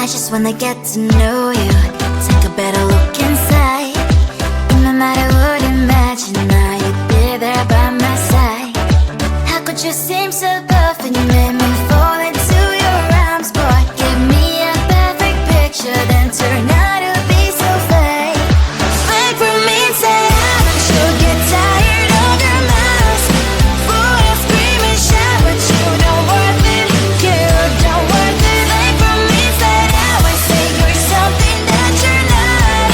I just wanna get to know you, take a better look inside. And no matter what, imagine now you'd be there by my side. How could you seem so perfect? You made me fall into your arms, boy. Give me a perfect picture, then turn out to be so fake. Fake from inside, I'm sure get tired of your mouth. Full of scream and shout, but you don't worth it. You don't worth it. Fake from inside out, I say you're something that you're not.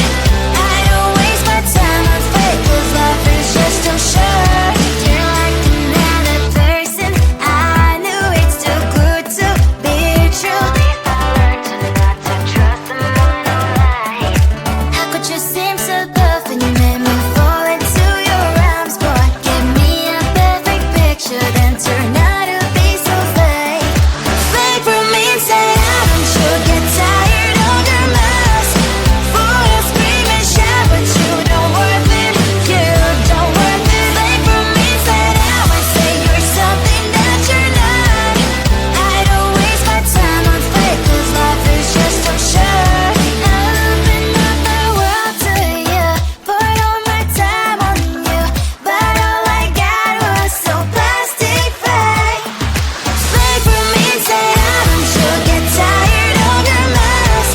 I don't waste my time on fake, 'cause life is just too short. You're like another person, I knew it's too good to be true. I learned to not to trust someone no lie. How could you seem so perfect? You made me fall into your arms, boy. Give me a perfect picture, then turn out to be so fake. Fake from inside out, I'm sure get tired of your mouth. Full of scream and shout, but you don't worth it. You don't worth it. Fake from inside out, I say you're something that you're not. I don't waste my time on fake, 'cause life is just too short. I open up the world to you, poured all my time on you, but all I got was so plastic fake. Fake from inside out, I'm sure get tired of your mouth.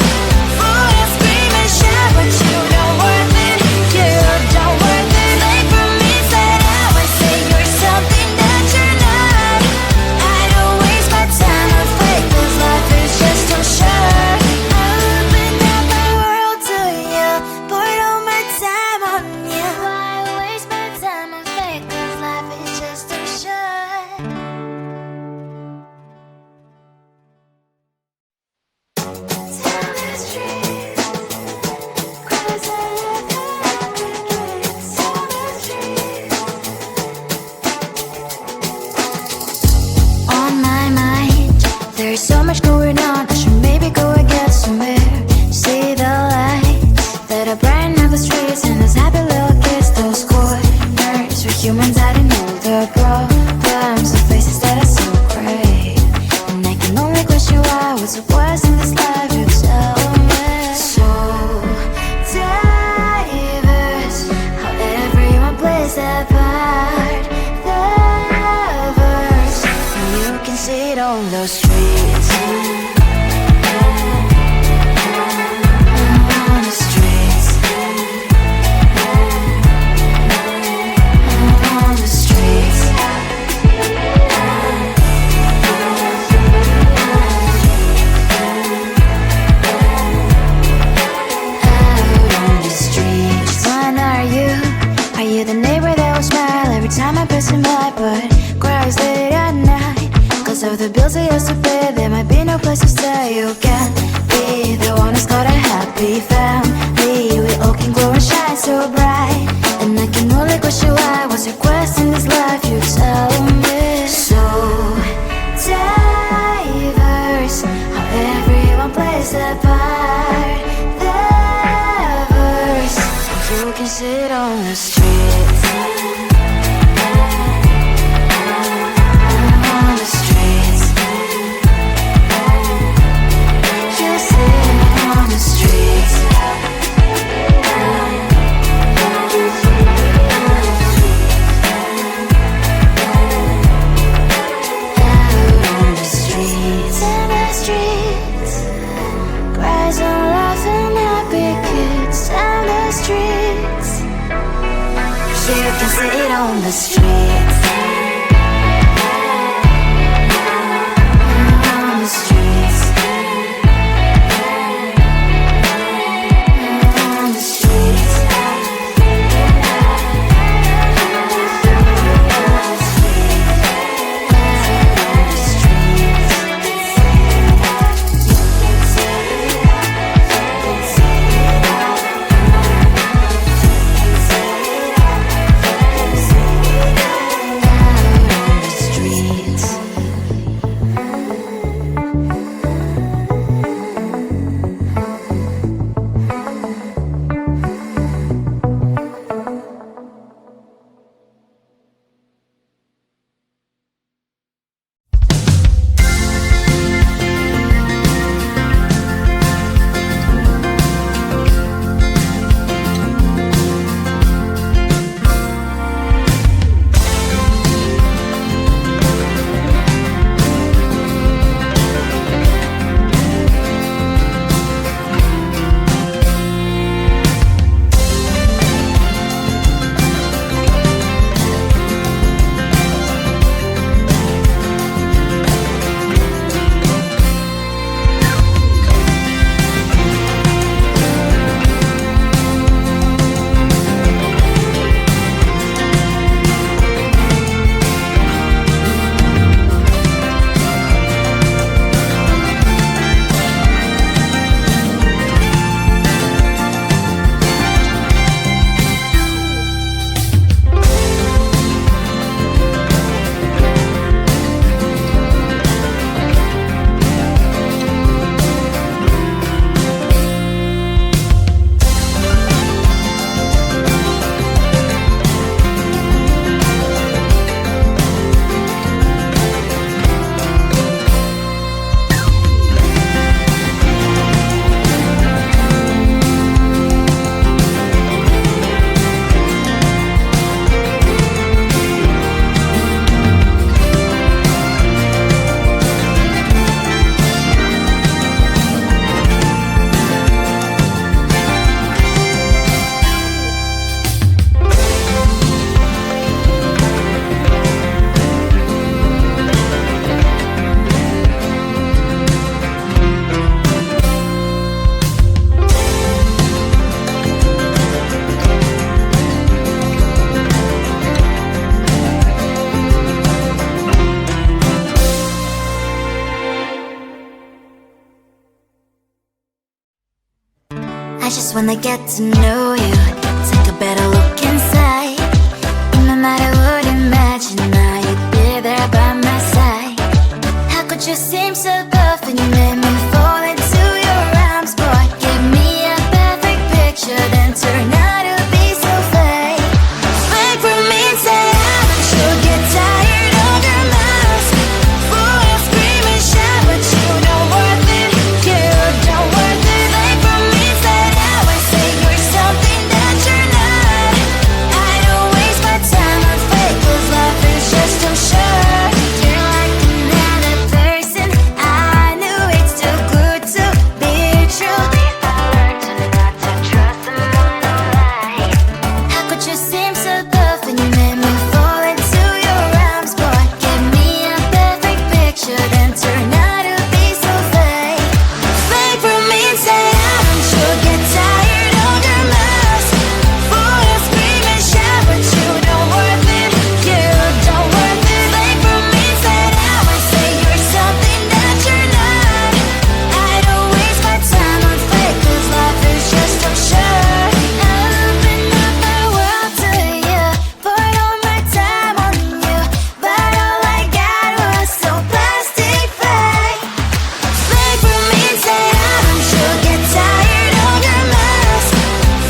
Full of scream and shout, but you don't worth it. You don't worth it. Fake from inside out, I say you're something that you're not. I don't waste my time on fake, 'cause life is just too short. I open up the world to you, poured all my time on you. Why waste my time on fake, 'cause life is just too short. Tell the streets, 'cause I love the crickets. Tell the streets. On my mind, there's so much going on. I should maybe go and get somewhere. See the lights that are brighten up the streets, and those happy little kids, those corners where humans hiding all their problems, the faces that are so gray. And I can only question why, what's the worst in this life? You tell me. So diverse, how everyone plays their part. Diverse, and you can see it on the streets. On the streets. On the streets. Out on the streets. When are you? Are you the neighbor that will smile every time I pass him by, but cries late at night? 'Cause of the bills I used to pay, there might be no place to stay. You can't be the one who's got a happy family. We all can glow and shine so bright, and I can only question why. What's your quest in this life? You tell me. So diverse, how everyone plays their part. Diverse, you can sit on the streets. On the streets. You sit on the streets. Out on the streets. In the streets. Cries and laughing happy kids. On the streets. You can sit on the streets. On the streets. On the streets. I just wanna get to know you, take a better look inside. In my mind I would imagine now you'd be there by my side. How could you seem so perfect, you made me fall into your arms. Boy, give me a perfect picture, then turn out to be so fake. Fake for me, say I should get tired of your mask. Boy, I scream and shout, but you don't worth it, you don't worth it. Fake for me, say I say you're something that you're not. I don't waste my time on fake, 'cause life is just too short. You're like another person, I knew it's too good to be true. I learned to not to trust someone online. How could you seem so perfect, you made me fall into your arms. Boy, give me a perfect picture, then turn out to be so fake. Fake for me, say I'm sure get tired of your mask. Boy, I scream and shout, but you don't worth it, you don't worth it. Fake for me, say I say you're something that you're not. I don't waste my time on fake, 'cause life is just too short. I open up my world to you, poured all my time on you, but all I got was so plastic fake. Fake for me, say I'm sure get tired of your mask.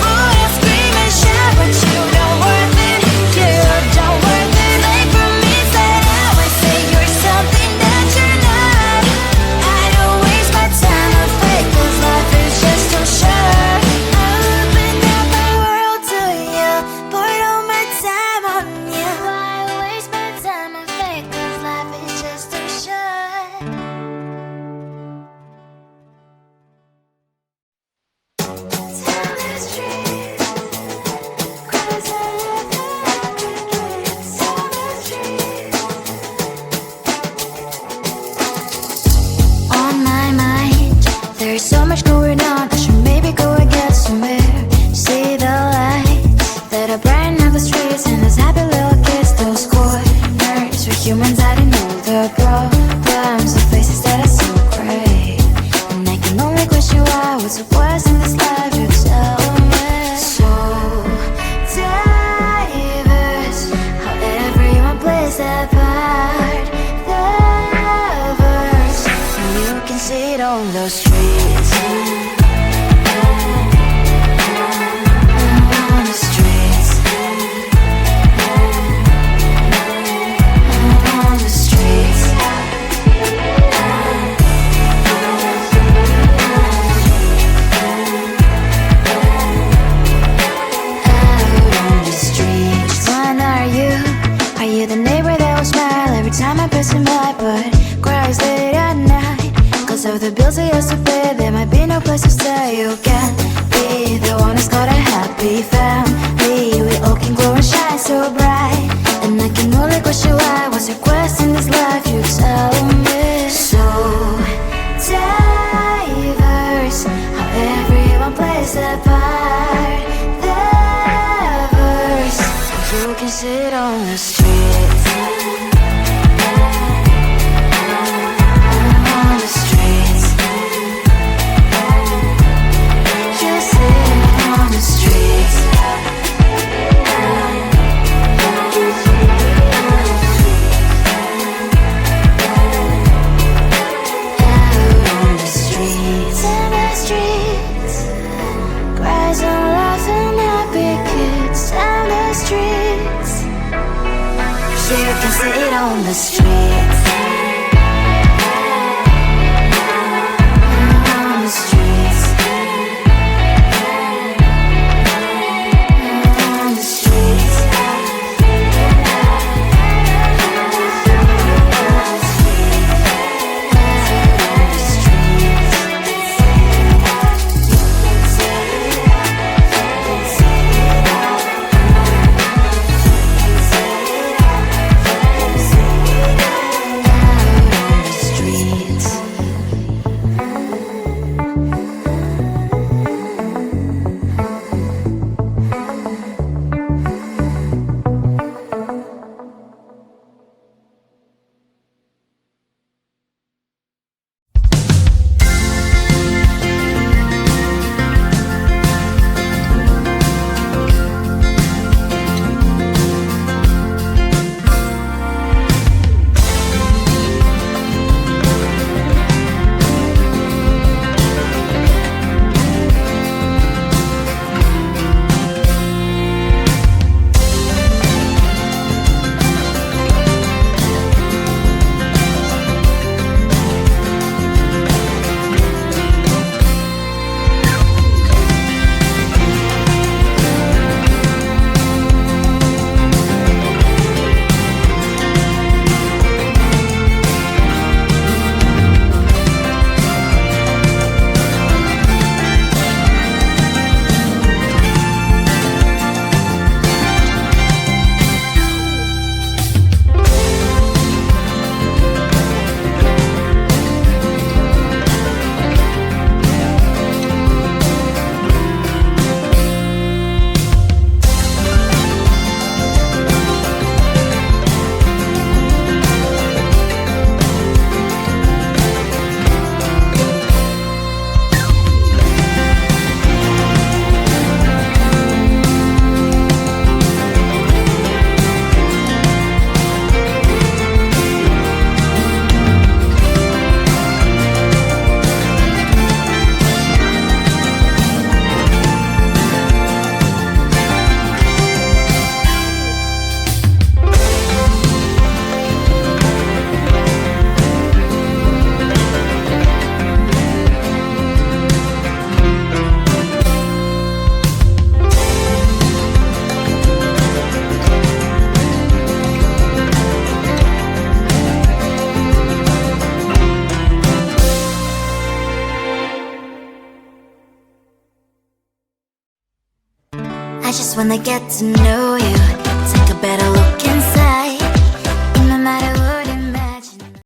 Boy, I scream and shout, but you don't worth it, you don't worth it. Fake for me, say I say you're something that you're not. I don't waste my time on fake, 'cause life is just too short. I opened up my world to you, poured all my time on you. Why waste my time on fake, 'cause life is just too short. Tell the street, 'cause I live in tell the street. On my mind, there's so much going on. I should maybe go and get some air. See the lights that are brighten up the streets, and those happy little kids, those corners where humans hiding all the problems, the faces that are so great. And I can only question why, what's the worst in this life, you tell me. So diverse, how everyone plays their part. The verse, and you can see it on the streets. On the streets. On the streets. Out on the streets. When are you? Are you the neighbor that will smile every time I pass him by, but cries late at night? 'Cause of the bills he has to pay, there might be no place to stay. You can't be the one who's got a happy family. We all can glow and shine so bright, and I can only question why, what's your quest in this life, you tell me. So diverse, how everyone plays their part. The verse, you can see it on the streets. On the streets. You see it on the streets. Out on the streets. In the streets. Cries and laughing happy kids. Down the streets. You can see it on the streets. On the streets. On the streets. just wanna get to know you. Take a better look